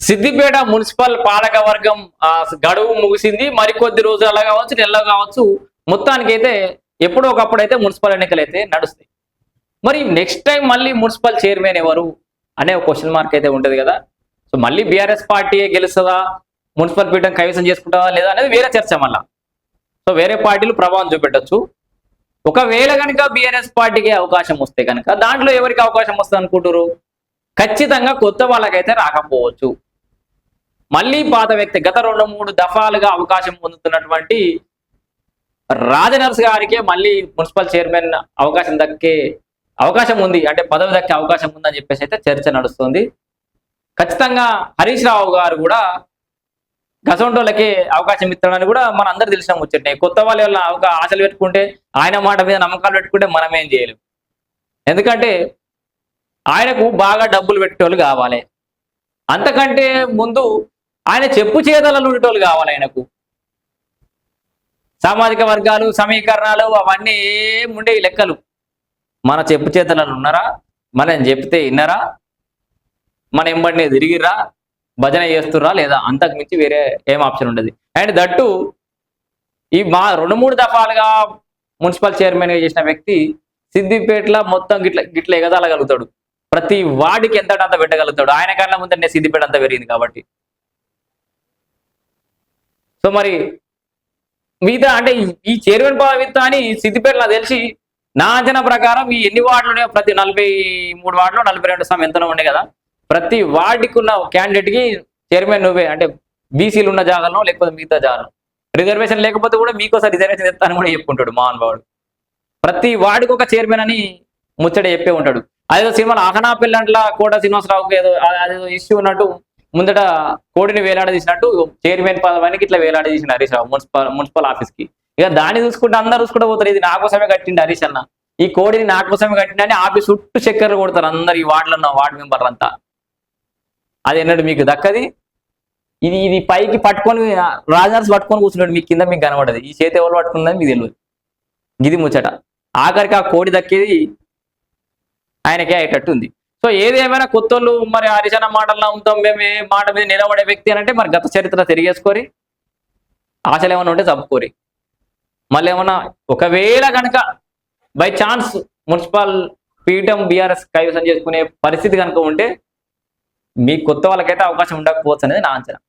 Siddipet municipal పాలక వర్గం గడువు ముగిసింది. మరికొద్ది రోజులు కావచ్చు, నెలలో కావచ్చు, మొత్తానికైతే ఎప్పుడో ఒకప్పుడైతే మున్సిపల్ ఎన్నికలు అయితే నడుస్తాయి. మరి నెక్స్ట్ టైం మళ్ళీ మున్సిపల్ చైర్మన్ ఎవరు అనే ఒక క్వశ్చన్ మార్క్ అయితే ఉంటుంది కదా. సో మళ్ళీ బీఆర్ఎస్ పార్టీ గెలుస్తుందా, మున్సిపల్ పీఠం కైవసం చేసుకుంటుందా లేదా అనేది వేరే చర్చ. మళ్ళా సో వేరే పార్టీలు ప్రభావం చూపెట్టచ్చు. ఒకవేళ కనుక బీఆర్ఎస్ పార్టీకి అవకాశం వస్తే కనుక దాంట్లో ఎవరికి అవకాశం వస్తుంది అనుకుంటారు? ఖచ్చితంగా కొత్త వాళ్ళకైతే రాకపోవచ్చు. మళ్ళీ పాత వ్యక్తి గత 2-3 దఫాలుగా అవకాశం పొందుతున్నటువంటి రాజనర్స్ గారికే మళ్ళీ మున్సిపల్ చైర్మన్ అవకాశం దక్కే అవకాశం ఉంది, అంటే పదవి దక్కే అవకాశం ఉందని చెప్పేసి అయితే చర్చ నడుస్తుంది. ఖచ్చితంగా హరీష్ రావు గారు కూడా గసంటోళ్ళకి అవకాశం ఇస్తాడని కూడా మన అందరు తెలిసిన ముచ్చట్నే. కొత్త వాళ్ళ వల్ల ఆశలు పెట్టుకుంటే, ఆయన మాట మీద నమ్మకాలు పెట్టుకుంటే మనమేం చేయలేం. ఎందుకంటే ఆయనకు బాగా డబ్బులు పెట్టేటోళ్ళు కావాలి. అంతకంటే ముందు ఆయన చెప్పు చేతలలో ఉండేటోళ్ళు కావాలి. ఆయనకు సామాజిక వర్గాలు, సమీకరణాలు అవన్నీ ఏముండే లెక్కలు. మన చెప్పు చేతలలో ఉన్నారా, మనం చెప్తే విన్నారా, మన ఎంబడినే తిరిగిర్రా, భజన చేస్తుర్రా లేదా, అంతకు మించి వేరే ఏం ఆప్షన్ ఉండదు. అండ్ దట్టు ఈ 2-3 దఫాలుగా మున్సిపల్ చైర్మన్గా చేసిన వ్యక్తి సిద్దిపేటలో మొత్తం గిట్ల ఎగదాలగలుగుతాడు. ప్రతి వార్డుకి ఎంత అంత పెట్టగలుగుతాడు. ఆయన కన్నా ముందే సిద్దిపేట అంతా పెరిగింది కాబట్టి. సో మరి మిగతా అంటే ఈ చైర్మన్ పదవి అని సిద్దిపేట నాకు తెలిసి నా అంచనా ప్రకారం ఈ ఎన్ని వార్డులు ప్రతి 43 వార్డులో 42 ఎంతనో ఉండే కదా, ప్రతి వార్డుకి ఉన్న క్యాండిడేట్ కి చైర్మన్ నువ్వే, అంటే బీసీలు ఉన్న జాగాలో లేకపోతే మిగతా జాగాలో రిజర్వేషన్ లేకపోతే కూడా మీకోసారి రిజర్వేషన్ ఇస్తానని కూడా చెప్పుకుంటాడు మహానుభావుడు. ప్రతి వార్డుకి ఒక చైర్మన్ అని ముచ్చట చెప్పే ఉంటాడు. అదేదో సినిమాలో అహనా పిల్లంట్ల కోట శ్రీనివాసరావుకి అదేదో ఇష్యూ ఉన్నట్టు ముందట కోడిని వేలాడదీసినట్టు చైర్మన్ పదవానికి ఇట్లా వేలాడదీసిన హరీష్ రావు మున్సిపల్ ఆఫీస్ కి. ఇక దాన్ని చూసుకుంటే అందరు చూసుకుంటూ పోతారు, ఇది నా కోసమే కట్టిండి హరీష్ అన్న, ఈ కోడిని నా కోసమే కట్టిండి ఆఫీస్ చుట్టూ చక్కెరలు కొడతారు అందరు ఈ వార్డులో ఉన్న వార్డు మెంబర్లు అంతా. అది ఎన్నడు మీకు దక్కది. ఇది పైకి పట్టుకొని రాజనర్స్ పట్టుకొని కూర్చున్నాడు, మీ కింద మీకు కనబడదు. ఈ చేతి ఎవరు పట్టుకున్నది మీకు తెలియదు. గిది ముచ్చట. ఆఖరికి ఆ కోడి దక్కేది ఆయనకే అయ్యేటట్టు ఉంది. సో ఏదేమైనా కొత్తోళ్ళు మరి హరిశన మాటల్లో ఉంటాం మేము, ఏ మాట మీద నిలబడే వ్యక్తి అని అంటే మరి గత చరిత్ర తిరిగేసుకొని ఆశలు ఏమైనా ఉంటే చంపుకోరి. మళ్ళీ ఏమన్నా ఒకవేళ కనుక బై ఛాన్స్ మున్సిపల్ పీఠం బీఆర్ఎస్ కైవసం చేసుకునే పరిస్థితి కనుక ఉంటే మీ కొత్త వాళ్ళకైతే అవకాశం ఉండకపోవచ్చు అనేది నా అంచనా.